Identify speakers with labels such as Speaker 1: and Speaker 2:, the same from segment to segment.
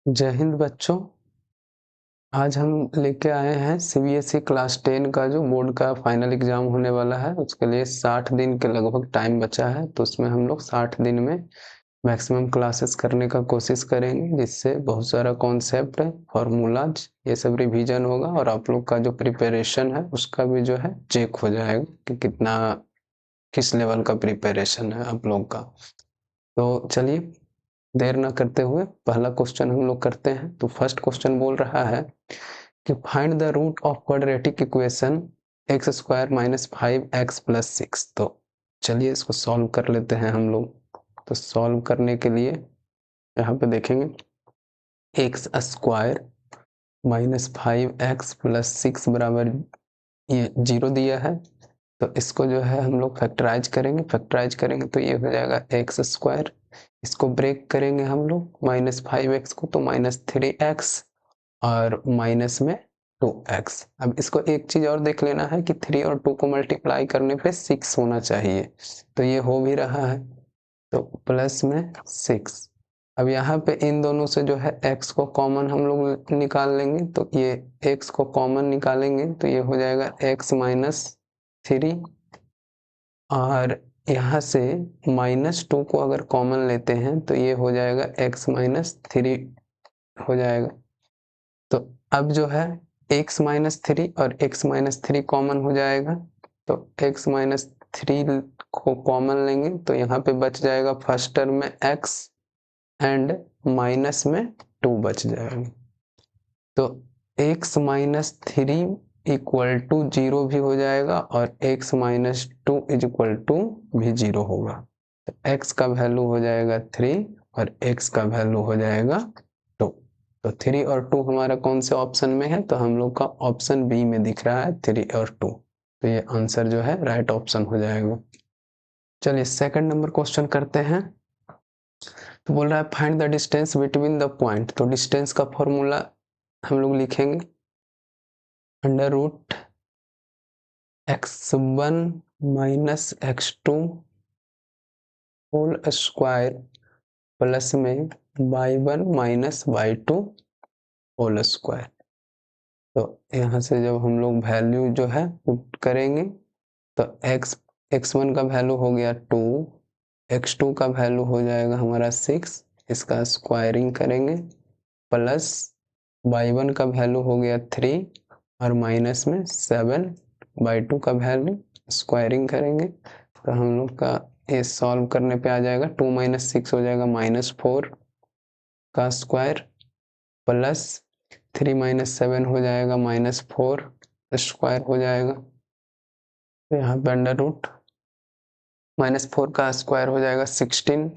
Speaker 1: जय हिंद बच्चों। आज हम लेके आए हैं सीबीएसई क्लास 10 का जो बोर्ड का फाइनल एग्जाम होने वाला है, उसके लिए 60 दिन के लगभग टाइम बचा है। तो उसमें हम लोग 60 दिन में मैक्सिमम क्लासेस करने का कोशिश करेंगे, जिससे बहुत सारा कॉन्सेप्ट है, फॉर्मूलाज, ये सब रिवीजन होगा और आप लोग का जो प्रिपरेशन है उसका भी जो है चेक हो जाएगा कि किस लेवल का प्रिपरेशन है आप लोग का। तो चलिए देर ना करते हुए पहला क्वेश्चन हम लोग करते हैं। तो फर्स्ट क्वेश्चन बोल रहा है कि find the root of quadratic equation x square minus 5x plus 6। तो चलिए इसको सॉल्व कर लेते हैं हम लोग। तो सॉल्व करने के लिए यहाँ पे देखेंगे x square minus 5x plus 6 बराबर ये 0 दिया है। तो इसको जो है हम लोग फैक्टराइज करेंगे तो ये हो जाएगा एक्स स्क्वायर। इसको ब्रेक करेंगे हम लोग -5x को, तो -3x और माइनस में 2x। अब इसको एक चीज और देख लेना है कि 3 और 2 को मल्टीप्लाई करने पे 6 होना चाहिए, तो ये हो भी रहा है। तो प्लस में 6। अब यहाँ पे इन दोनों से जो है x को कॉमन हम लोग निकाल लेंगे, तो ये x को कॉमन निकालेंगे तो ये हो जाएगा x माइनस 3। और यहाँ से -2 को अगर कॉमन लेते हैं तो ये हो जाएगा x माइनस 3 हो जाएगा। तो अब जो है x माइनस 3 और x माइनस 3 कॉमन हो जाएगा, तो x माइनस 3 को कॉमन लेंगे तो यहाँ पे बच जाएगा फर्स्ट टर्म में x एंड माइनस में 2 बच जाएगा। तो x माइनस 3 इक्वल टू 0 भी हो जाएगा और x minus 2 is equal to भी 0 होगा। तो x का वैल्यू हो जाएगा 3 और x का वैल्यू हो जाएगा 2। तो 3 और 2 हमारा कौन से ऑप्शन में है? तो हम लोग का ऑप्शन बी में दिख रहा है 3 और 2। तो ये आंसर जो है राइट ऑप्शन हो जाएगा। चलिए सेकंड नंबर क्वेश्चन करते हैं। तो बोल रहा है find the distance between the point. तो डिस्टेंस का फॉर्मूला हम लोग लिखेंगे under root x1 minus x2 whole square plus में y1 minus y2 whole square. तो यहाँ से जब हम लोग वैल्यू जो है पुट करेंगे तो x1 का वैल्यू हो गया 2, x2 का वैल्यू हो जाएगा हमारा 6, इसका स्क्वायरिंग करेंगे, प्लस y1 का वैल्यू हो गया 3 और माइनस में 7/2 का वैल्यू स्क्वायरिंग करेंगे। तो हम लोग का ये सॉल्व करने पे आ जाएगा 2 माइनस 6 हो जाएगा -4 का स्क्वायर, प्लस 3 माइनस 7 हो जाएगा -4 स्क्वायर हो जाएगा। तो यहाँ पे अंडर रूट -4 का स्क्वायर हो जाएगा 16,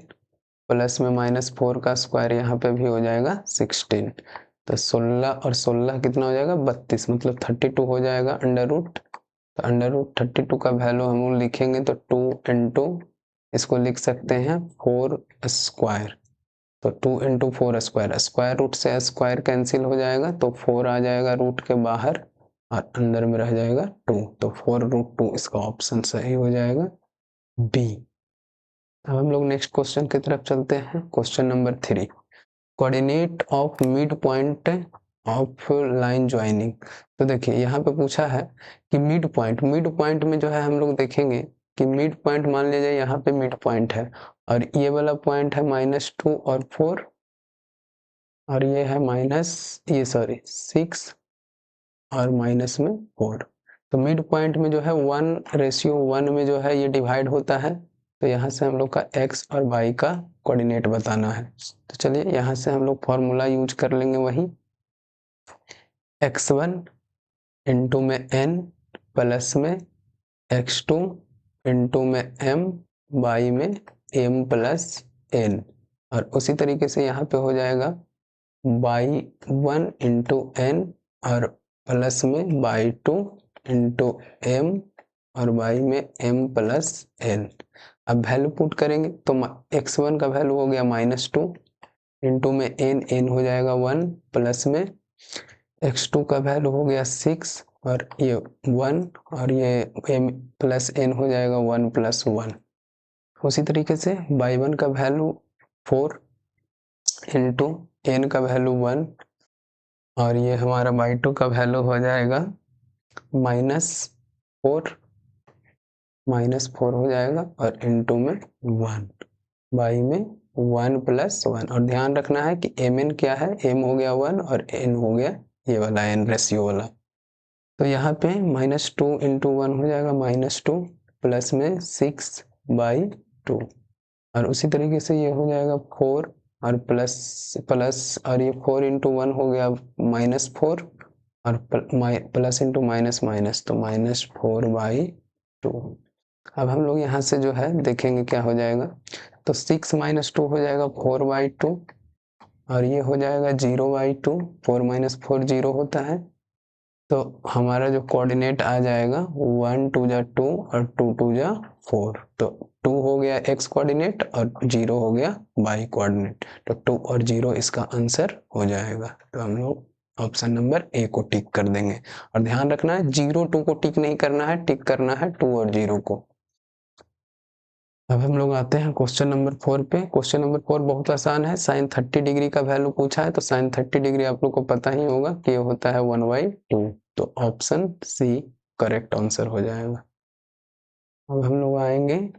Speaker 1: प्लस में -4 का स्क्वायर यहाँ पे भी हो जाएगा 16। तो 16 और 16 कितना हो जाएगा 32, मतलब 32 हो जाएगा अंडर रूट। तो अंडर रूट 32 का वैल्यू हम लोग लिखेंगे तो 2 इंटू इसको लिख सकते हैं 4 स्क्वायर। तो 2 इंटू 4 स्क्वायर, स्क्वायर रूट से स्क्वायर कैंसिल हो जाएगा तो 4 आ जाएगा रूट के बाहर और अंदर में रह जाएगा 2। तो 4√2 इसका ऑप्शन सही हो जाएगा बी। अब हम लोग नेक्स्ट क्वेश्चन की तरफ चलते हैं। Question number 3, coordinate of mid point of line joining. तो देखिए यहाँ पे पूछा है कि मिड पॉइंट में जो है हम लोग देखेंगे कि मिड पॉइंट मान लीजिए यहाँ पे मिड पॉइंट है और ये वाला पॉइंट है -2 और 4 और ये है -6 और माइनस में 4। तो मिड पॉइंट में जो है 1:1 में जो है ये डिवाइड होता है। तो यहाँ से हम लोग का x और y का कोऑर्डिनेट बताना है। तो चलिए यहाँ से हम लोग फॉर्मूला यूज कर लेंगे वही x1 इंटू में n प्लस में x2 इंटू में m y में m प्लस n। और उसी तरीके से यहाँ पे हो जाएगा y1 इंटू n और प्लस में y2 इंटू m और y में m प्लस n। अब वैल्यू पुट करेंगे तो x1 का वैल्यू हो गया -2 इंटू में n हो जाएगा 1 प्लस में x2 का वैल्यू हो गया 6 और ये 1 और ये m प्लस n हो जाएगा 1 + 1। उसी तरीके से y1 का वैल्यू 4 इंटू n का वैल्यू 1 और ये हमारा y2 का वैल्यू हो जाएगा -4 हो जाएगा और इनटू में 1 y में 1 + 1 और ध्यान रखना है कि mn क्या है, m हो गया 1 और n हो गया ये वाला n रेशियो वाला। तो यहाँ पे -2 × 1 हो जाएगा -2 प्लस में 6/2 और उसी तरीके से ये हो जाएगा 4 और प्लस और ये 4 × 1 हो गया -4 और प्लस इंटू माइनस माइनस तो -4/2। अब हम लोग यहाँ से जो है देखेंगे क्या हो जाएगा, तो 6 - 2 हो जाएगा 4/2 और ये हो जाएगा 0/2। 4 - 4 0 होता है, तो हमारा जो कोऑर्डिनेट आ जाएगा 1 × 2 = 2 और 2 × 2 = 4, तो 2 हो गया x कोऑर्डिनेट और 0 हो गया y कोऑर्डिनेट, तो 2 और 0 इसका आंसर हो जाएगा। तो हम लोग ऑप्शन नंबर ए को टिक कर देंगे और ध्यान रखना है 0 2 को टिक नहीं करना है, टिक करना है 2 और 0 को। अब हम लोग आते हैं क्वेश्चन नंबर 4 पे। क्वेश्चन नंबर 4 बहुत आसान है, sin 30 डिग्री का वैल्यू पूछा है, तो sin 30 डिग्री आप लोग को पता ही होगा कि ये होता है 1/2, तो ऑप्शन सी करेक्ट आंसर हो जाएगा। अब हम लोग आएंगे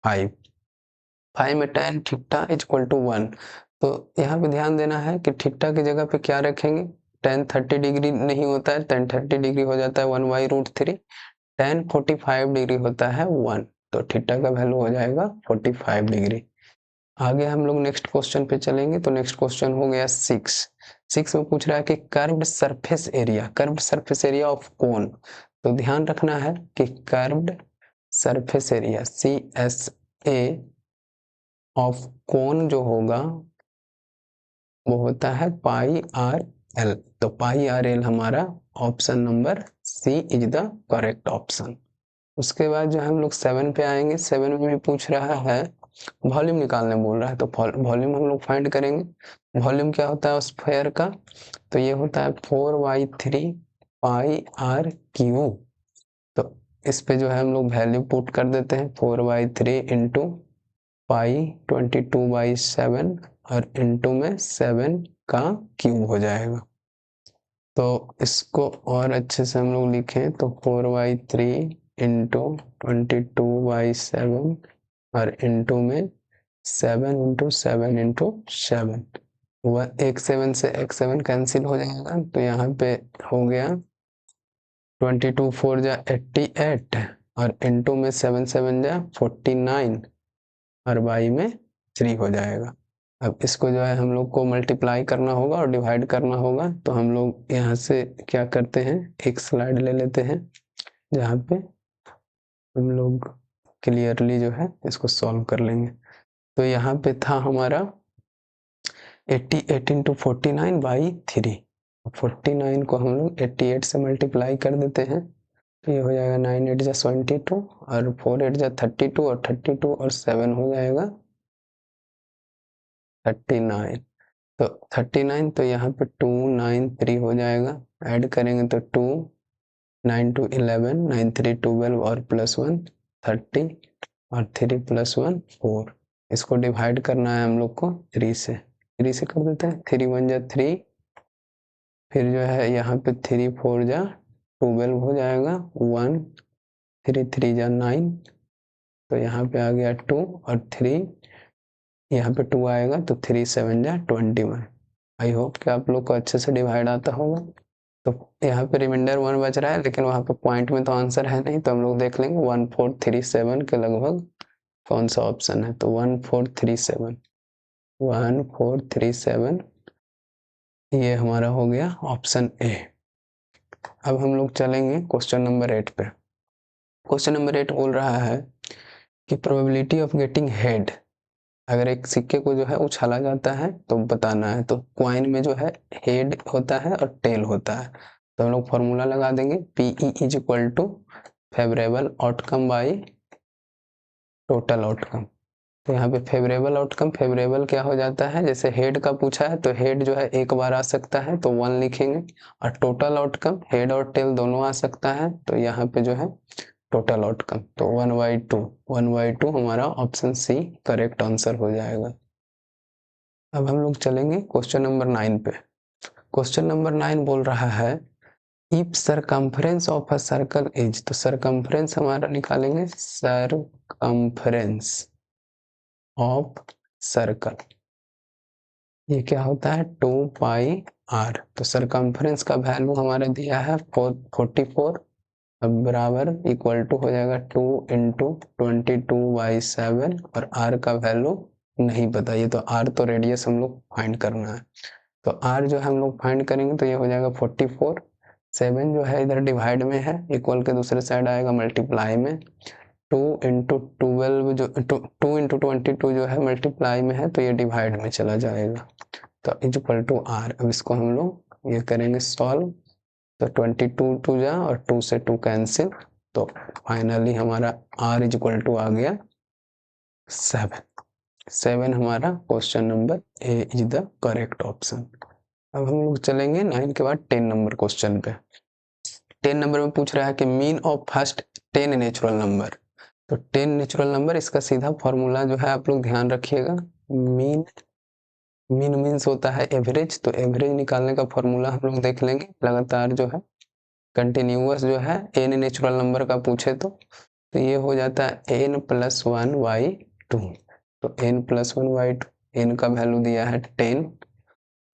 Speaker 1: 5 में tan थीटा = 1, तो यहाँ पे ध्यान देना है कि थीटा की जगह पे क्या रखेंगे, tan 30 डिग्री नहीं होता है, tan 30 डिग्री हो जाता है 1/√3, tan 45 डिग्री होता है 1, तो थीटा का वैल्यू हो जाएगा 45 डिग्री। आगे हम लोग नेक्स्ट क्वेश्चन पे चलेंगे, तो नेक्स्ट क्वेश्चन हो गया 6 में पूछ रहा है कि curved surface area of cone, तो ध्यान रखना है कि curved surface area CSA of cone जो होगा वो होता है πRL, तो πRL हमारा option number C is the correct option. उसके बाद जो हम लोग 7 पे आएंगे, 7 में भी पूछ रहा है वॉल्यूम निकालने बोल रहा है, तो वॉल्यूम हम लोग फाइंड करेंगे। वॉल्यूम क्या होता है स्फीयर का, तो ये होता है 4/3 πr³, तो इस पे जो है हम लोग वैल्यू पुट कर देते हैं 4/3 × π22/7 और इंटू में 7 का क्यूब हो जाएगा। तो इसको और अच्छे से हम लोग लिखें तो 4/3 × 22/7 और इंटू में 7 × 7 × 7, एक 7 से एक 7 कैंसिल हो जाएगा, तो यहाँ पे हो गया 22 4 = 88 और इंटू में 7 7 = 49 और y में 3 हो जाएगा। अब इसको जो है हम लोग को मल्टीप्लाई करना होगा और डिवाइड करना होगा, तो हम लोग यहाँ से क्या करते हैं, एक स्लाइड ले लेते हैं जहाँ पे हम लोग क्लियरली जो है इसको सॉल्व कर लेंगे। तो यहाँ पे था हमारा 88 × 49/3, 49 को हम लोग 88 से मल्टीप्लाई कर देते हैं, तो ये हो जाएगा 9 8 = 22 और 4 8 = 32 और 32 और 7 हो जाएगा 39, तो 39, तो यहाँ पे 2 9 3 हो जाएगा, ऐड करेंगे तो 2 9 2 11 9 3 12 और +1 30 और 3 + 1 4, इसको डिवाइड करना है हम लोग को 3 से कर देते हैं, 3 1 = 3, फिर जो है यहाँ पे 3 4 = 12 हो जाएगा, 1 3 3 = 9, तो यहाँ पे आ गया 2 और 3, यहाँ पे 2 आएगा तो 3 7 = 21। आई होप कि आप लोग को अच्छे से डिवाइड आता होगा। तो यहाँ पे रिमाइंडर 1 बच रहा है, लेकिन वहाँ पे पॉइंट में तो आंसर है नहीं, तो हम लोग देख लेंगे 1437 के लगभग कौन सा ऑप्शन है, तो 1437 ये हमारा हो गया ऑप्शन ए। अब हम लोग चलेंगे क्वेश्चन नंबर 8 पे। क्वेश्चन नंबर 8 बोल रहा है कि प्रोबेबिलिटी ऑफ गेटिंग हेड, अगर एक सिक्के को जो है उछाला जाता है तो बताना है, तो क्वाइन में जो है हेड होता है और टेल होता है, तो हम लोग फॉर्मूला लगा देंगे PE = favourable outcome by total outcome. तो यहाँ पे फेवरेबल आउटकम, फेवरेबल क्या हो जाता है, जैसे हेड का पूछा है तो हेड जो है एक बार आ सकता है तो 1 लिखेंगे, और टोटल आउटकम हेड और टेल दोनों आ सकता है, तो यहाँ पे जो है टोटल आउटकम, तो 1/2 हमारा ऑप्शन सी करेक्ट आंसर हो जाएगा। अब हम लोग चलेंगे क्वेश्चन नंबर 9 पे। क्वेश्चन नंबर 9 बोल रहा है if circumference of a circle is, तो सरकमफ्रेंस हमारा निकालेंगे सरकमफ्रेंस ऑफ सर्कल, ये क्या होता है 2πr। तो सरकमफ्रेंस का वैल्यू हमारा दिया है 44, अब बराबर इक्वल टू हो जाएगा 2 इंटू 22/7 और r का वैल्यू नहीं पता, ये तो r तो रेडियस हम लोग फाइंड करना है, तो r जो है हम लोग फाइंड करेंगे तो ये हो जाएगा 44। 7 जो है इधर डिवाइड में है, इक्वल के दूसरे साइड आएगा मल्टीप्लाई में, 2 इंटू 12 जो 2 इंटू 22 जो है मल्टीप्लाई में है तो ये डिवाइड में चला जाएगा, तो इक्वल टू r। अब इसको हम लोग ये करेंगे सॉल्व, तो 22 2 जा और 2 से 2 कैंसिल, तो फाइनली हमारा r इक्वल टू आ गया 7। 7 हमारा question number A is the correct option. अब हम लोग चलेंगे 9 के बाद 10 नंबर क्वेश्चन पे। 10 नंबर में पूछ रहा है कि mean of first 10 natural number, तो 10 नेचुरल नंबर इसका सीधा फॉर्मूला जो है आप लोग ध्यान रखिएगा, मीन मीन्स होता है एवरेज, तो एवरेज निकालने का फॉर्मूला हम लोग देख लेंगे। लगातार जो है कंटिन्यूअस जो है n नेचुरल नंबर का पूछे तो ये हो जाता है n+1/2, तो n+1/2, n का वैल्यू दिया है 10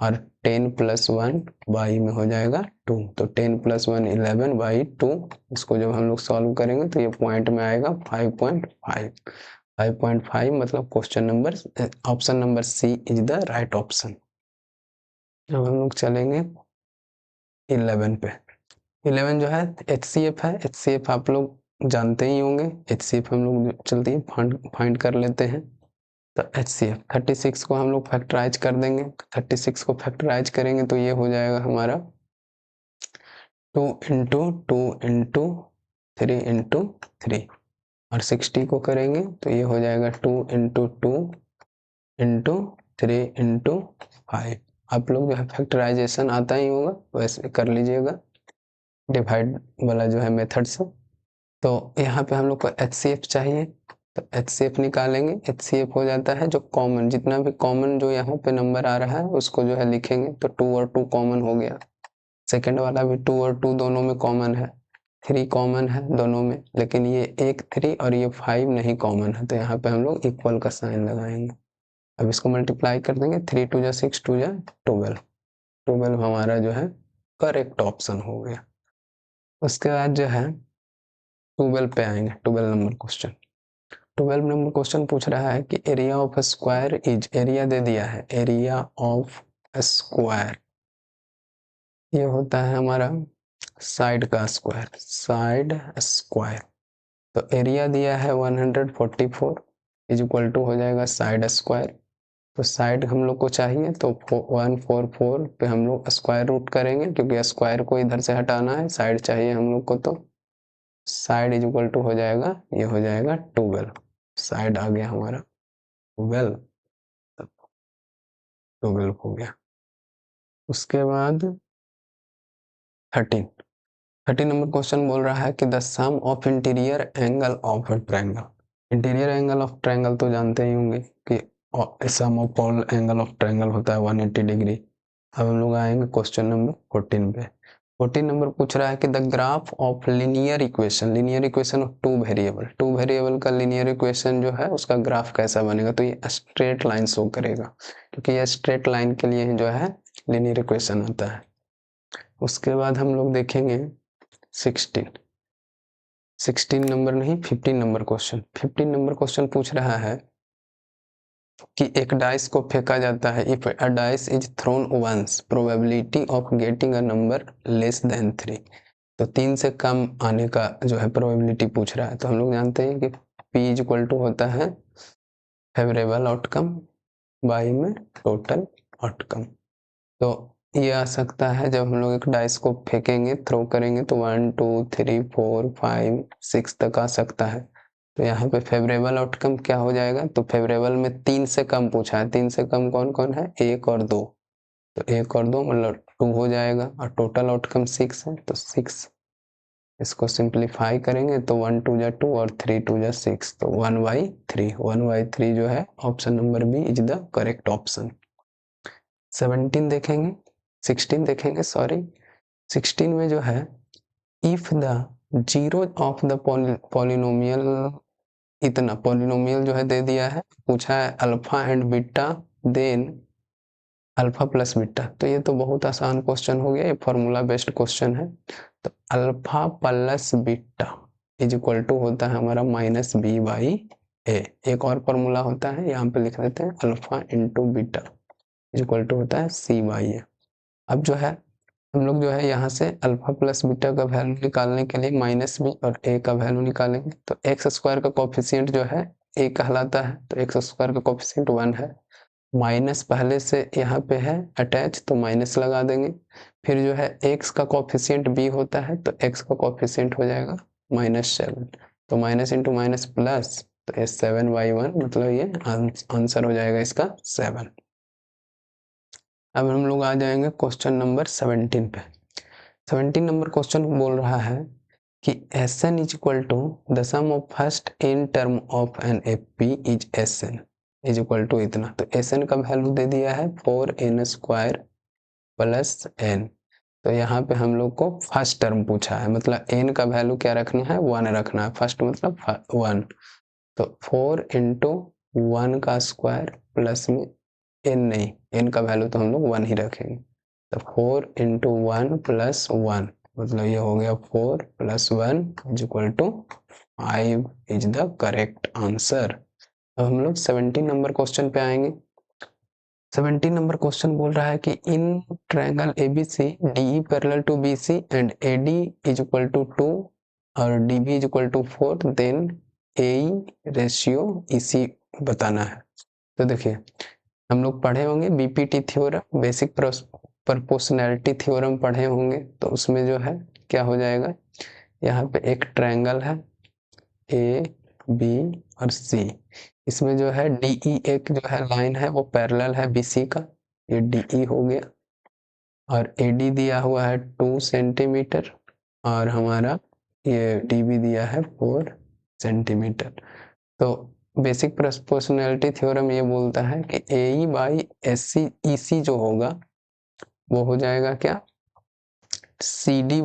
Speaker 1: और 10+1 में हो जाएगा 2, तो 10+1 11/2, इसको जब हम लोग सॉल्व करेंगे तो ये पॉइंट में आएगा 5.5। 5.5 मतलब question number option number C is the right option. अब हम लोग चलेंगे 11 पे। 11 जो है HCF है, HCF आप लोग जानते ही होंगे, HCF हम लोग चलते ही फाइंड कर लेते हैं, तो HCF 36 को हम लोग फैक्टराइज कर देंगे, 36 को फैक्टराइज करेंगे तो ये हो जाएगा हमारा 2 इंटू 2 इंटू 3 इंटू 3, और 60 को करेंगे तो ये हो जाएगा 2 इंटू 2 इंटू 3 इंटू 5। आप लोग जो है फैक्टराइजेशन आता ही होगा वैसे कर लीजिएगा डिवाइड वाला जो है मेथड से। तो यहाँ पे हम लोग को HCF चाहिए, तो HCF निकालेंगे, HCF हो जाता है जो कॉमन, जितना भी कॉमन जो यहाँ पे नंबर आ रहा है उसको जो है लिखेंगे, तो 2 और 2 कॉमन हो गया, सेकेंड वाला भी 2 और 2 दोनों में कॉमन है, 3 कॉमन है दोनों में, लेकिन ये एक 3 और ये 5 नहीं कॉमन है, तो यहाँ पे हम लोग इक्वल का साइन लगाएंगे। अब इसको मल्टीप्लाई कर देंगे, 3 2 जा 6 2 जा 12, 12 हमारा जो है करेक्ट ऑप्शन हो गया। उसके बाद जो है 12 पे आएंगे, 12 नंबर क्वेश्चन। 12 नंबर क्वेश्चन पूछ रहा है कि area of square is, area दे दिया है, एरिया ऑफ स्क्वायर ये होता है हमारा साइड का स्क्वायर, साइड स्क्वायर, तो एरिया दिया है 144 इज इक्वल टू हो जाएगा साइड स्क्वायर, तो साइड हम लोग को चाहिए तो 144 पे हम लोग स्क्वायर रूट करेंगे, क्योंकि स्क्वायर को इधर से हटाना है, साइड चाहिए हम लोग को, तो साइड इज इक्वल टू हो जाएगा, ये हो जाएगा 12, साइड आ गया हमारा 12, 12 हो गया। उसके बाद 13 नंबर क्वेश्चन बोल रहा है कि the sum of interior angle of a triangle, interior angle of triangle तो जानते ही होंगे कि sum of all angle of triangle होता है 180 डिग्री। अब हम लोग आएंगे क्वेश्चन नंबर 14 पे। 14 नंबर पूछ रहा है कि the graph of linear equation of two variable का लीनियर इक्वेशन जो है उसका ग्राफ कैसा बनेगा, तो ये स्ट्रेट लाइन शो करेगा, क्योंकि ये स्ट्रेट लाइन के लिए जो है लीनियर इक्वेशन आता है। उसके बाद हम लोग देखेंगे 16 नंबर नहीं 15 नंबर क्वेश्चन। 15 नंबर क्वेश्चन पूछ रहा है कि एक डाइस को फेंका जाता है, if a dice is thrown once probability of getting a number less than 3, तो 3 से कम आने का जो है प्रोबेबिलिटी पूछ रहा है, तो हम लोग जानते हैं कि P इज इक्वल टू होता है फेवरेबल आउटकम बाई में टोटल आउटकम, तो ये आ सकता है जब हम लोग एक डाइस को फेंकेंगे थ्रो करेंगे तो 1 2 3 4 5 6 तक आ सकता है, तो यहाँ पे फेवरेबल आउटकम क्या हो जाएगा, तो फेवरेबल में 3 से कम पूछा है, 3 से कम कौन कौन है 1 और 2, तो 1 और 2 मतलब 2 हो जाएगा, और टोटल आउटकम 6 है तो 6, इसको सिंप्लीफाई करेंगे तो 1 2 जा 2 और 3 2 जा 6, तो 1/3 जो है option number B is the correct option. 17 देखेंगे, 16 देखेंगे, सॉरी 16 में जो है if the zero of the polynomial, इतना पॉलिनोमियल जो है दे दिया है, पूछा है alpha and beta then alpha plus beta. तो ये तो बहुत आसान क्वेश्चन हो गया, ये फॉर्मूला बेस्ड क्वेश्चन है। तो alpha plus beta is equal to होता है हमारा माइनस बी बाई ए। एक और फॉर्मूला होता है, यहाँ पे लिख देते हैं alpha into beta is equal to होता है सी बाई ए। अब जो है हम लोग जो है यहाँ से अल्फा प्लस बीटा का वैल्यू निकालने के लिए माइनस बी और ए का वैल्यू निकालेंगे। तो एक्स स्क्वायर का कोफिशिएंट जो है ए कहलाता है, तो एक्स स्क्वायर का कोफिशिएंट 1 है। माइनस पहले से यहाँ पे है अटैच, तो माइनस लगा देंगे। फिर जो है एक्स का कोफिशिएंट बी होता है, तो एक्स का कोफिशिएंट हो जाएगा -7। तो माइनस इंटू माइनस प्लस, तो ये 7/1, मतलब ये आंसर हो जाएगा इसका 7। अब हम लोग आ जाएंगे क्वेश्चन नंबर 17 पे। 17 नंबर क्वेश्चन बोल रहा है कि Sn is equal to the sum of first n term of n F is Sn is equal to इतना। तो Sn का वैल्यू दे दिया है 4n² प्लस n। तो यहाँ पे हम लोग को फर्स्ट टर्म पूछा है, मतलब n का वैल्यू क्या रखना है, 1 रखना है। फर्स्ट मतलब 1, तो 4 इंटू 1 का स्क्वायर प्लस में n नहीं, n का वैल्यू तो हम लोग 1 ही रखेंगे। तो 4 इंटू 1 प्लस 1, मतलब ये हो गया 4 plus 1 is equal to 5 is the correct answer. अब हम लोग 17 नंबर क्वेश्चन पे आएंगे। 17 नंबर क्वेश्चन बोल रहा है कि in triangle ABC DE parallel to BC and AD is equal to 2 और DB is equal to 4, then AE ratio EC बताना है। तो देखिए हम लोग पढ़े होंगे BPT theorem, basic proportionality theorem पढ़े होंगे। तो उसमें जो है क्या हो जाएगा, यहाँ पे एक ट्रायंगल है A B और C, इसमें जो है DE एक जो है लाइन है वो पैरेलल है BC का, ये DE हो गया। और AD दिया हुआ है 2 सेंटीमीटर और हमारा ये DB दिया है 4 सेंटीमीटर। तो बेसिक प्रोपोर्शनैलिटी थ्योरम ये बोलता है कि AE बाई EC जो होगा वो हो जाएगा क्या, AD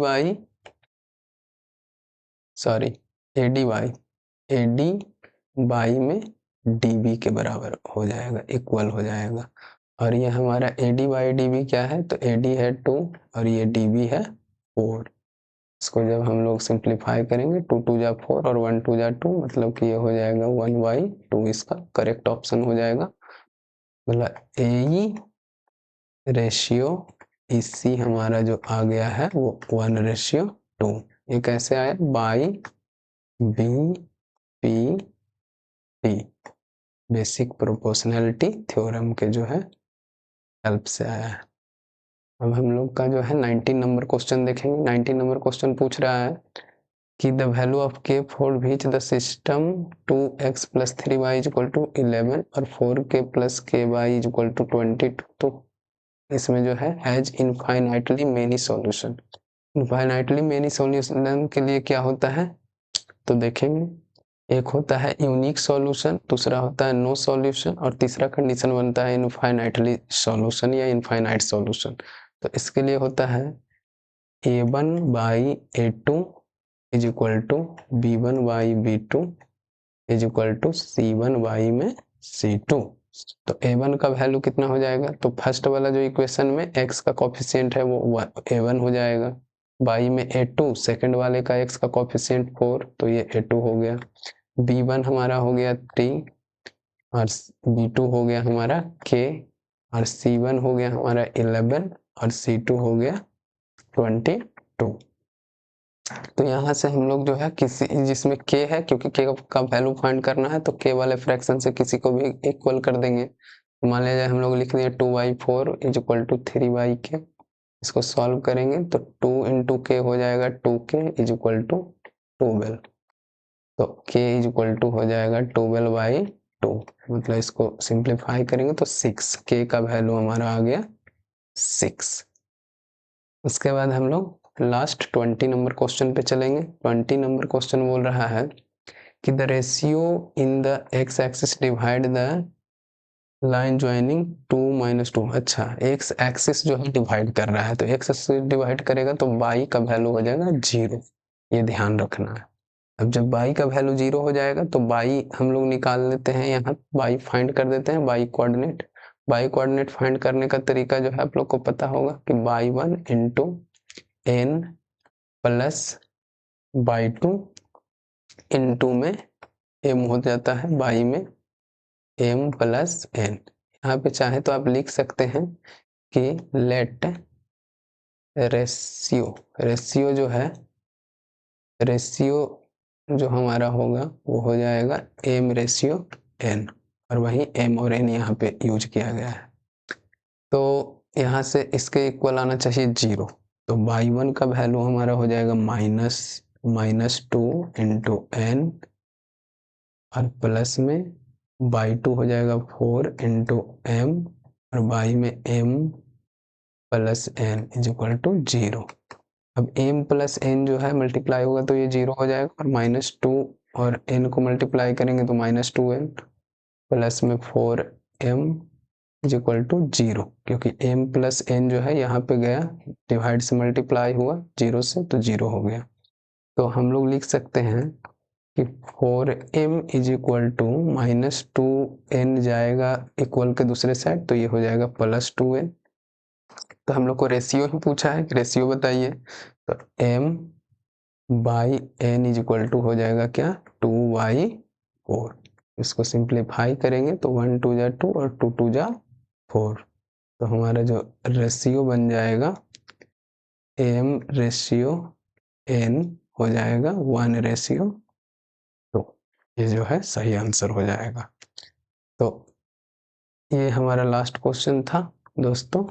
Speaker 1: बाई में DB के बराबर हो जाएगा, इक्वल हो जाएगा। और ये हमारा AD बाई DB क्या है, तो AD है 2 और ये DB है 4। इसको जब हम लोग सिंप्लीफाई करेंगे 2 2 जा 4 और 1 2 जा 2, मतलब कि ये हो जाएगा 1/2, इसका करेक्ट ऑप्शन हो जाएगा। मतलब AE रेशियो EC हमारा जो आ गया है वो 1:2। ये कैसे आया, by BPT basic proportionality theorem के जो है हेल्प से आया है। अब हम लोग का जो है 19 नंबर क्वेश्चन देखेंगे। 19 नंबर क्वेश्चन पूछ रहा है कि the value of k for which the system 2x + 3y = 11 और 4k + ky = 22। तो इसमें जो है has infinitely many solution. Infinitely many solution के लिए क्या होता है, तो देखेंगे एक होता है यूनिक सॉल्यूशन, दूसरा होता है नो सॉल्यूशन और तीसरा कंडीशन बनता है इनफाइनाइटली सॉल्यूशन या इनफाइनाइट सॉल्यूशन। तो इसके लिए होता है A1/A2 is equal to B1/B2 is equal to C1 में C2। तो A1 का वैल्यू कितना हो जाएगा, तो फर्स्ट वाला जो इक्वेशन में x का कोफिशिएंट है वो A1 हो जाएगा, बाई में A2, सेकंड वाले का x का कोफिशिएंट 4, तो ये A2 हो गया। B1 हमारा हो गया 3 और B2 हो गया हमारा K और C1 हो गया हमारा 11 और C2 हो गया 22। तो यहाँ से हम लोग जो है किसी जिसमें k है, क्योंकि k का वैल्यू फाइंड करना है तो k वाले फ्रैक्शन से किसी को भी इक्वल कर देंगे। मान लीजिए हम लोग लिख दिए 2/4 इज इक्वल टू 3/k। इसको सॉल्व करेंगे तो 2 इंटू k हो जाएगा 2k इज इक्वल टू 12। तो k इज इक्वल टू हो जाएगा 12/2, मतलब इसको सिंप्लीफाई करेंगे तो 6, k का वैल्यू हमारा आ गया 6। उसके बाद हम लोग लास्ट 20 नंबर क्वेश्चन पे चलेंगे। 20 नंबर क्वेश्चन बोल रहा है कि the ratio in the x axis divide the line joining 2 minus 2। अच्छा, एक्स एक्सिस जो है डिवाइड कर रहा है, तो एक्स एक्सिस डिवाइड करेगा तो वाई का वैल्यू हो जाएगा 0, ये ध्यान रखना है। अब जब y का वैल्यू 0 हो जाएगा तो y हम लोग निकाल लेते हैं, यहाँ y फाइंड कर देते हैं, y कोऑर्डिनेट फाइंड करने का तरीका जो है आप लोग को पता होगा कि y1 into n plus y2 into में m हो जाता है, y में m प्लस n। यहाँ पे चाहे तो आप लिख सकते हैं कि लेट रेशियो जो हमारा होगा वो हो जाएगा m रेशियो n, और वही m और n यहाँ पे यूज किया गया है। तो यहाँ से इसके इक्वल आना चाहिए 0, तो y1 का वैल्यू हमारा हो जाएगा -2 इंटू एन, और प्लस में y2 हो जाएगा 4 इंटू एम, और y में m plus n is equal to 0। अब m प्लस n जो है मल्टीप्लाई होगा तो ये 0 हो जाएगा, और -2 और n को मल्टीप्लाई करेंगे तो -2n प्लस में 4m इज इक्वल टू 0, क्योंकि m प्लस n जो है यहाँ पे गया डिवाइड से मल्टीप्लाई हुआ 0 से, तो 0 हो गया। तो हम लोग लिख सकते हैं कि 4m is equal to -2n जाएगा इक्वल के दूसरे साइड, तो ये हो जाएगा +2n। तो हम लोग को रेशियो ही पूछा है, रेशियो बताइए, तो m by n is equal to हो जाएगा क्या, 2/4। इसको सिंप्लीफाई करेंगे तो 1 2 जा 2 और 2 2 जा 4, तो हमारा जो रेशियो बन जाएगा m रेशियो n हो जाएगा 1/2, तो ये जो है सही आंसर हो जाएगा। तो ये हमारा लास्ट क्वेश्चन था दोस्तों।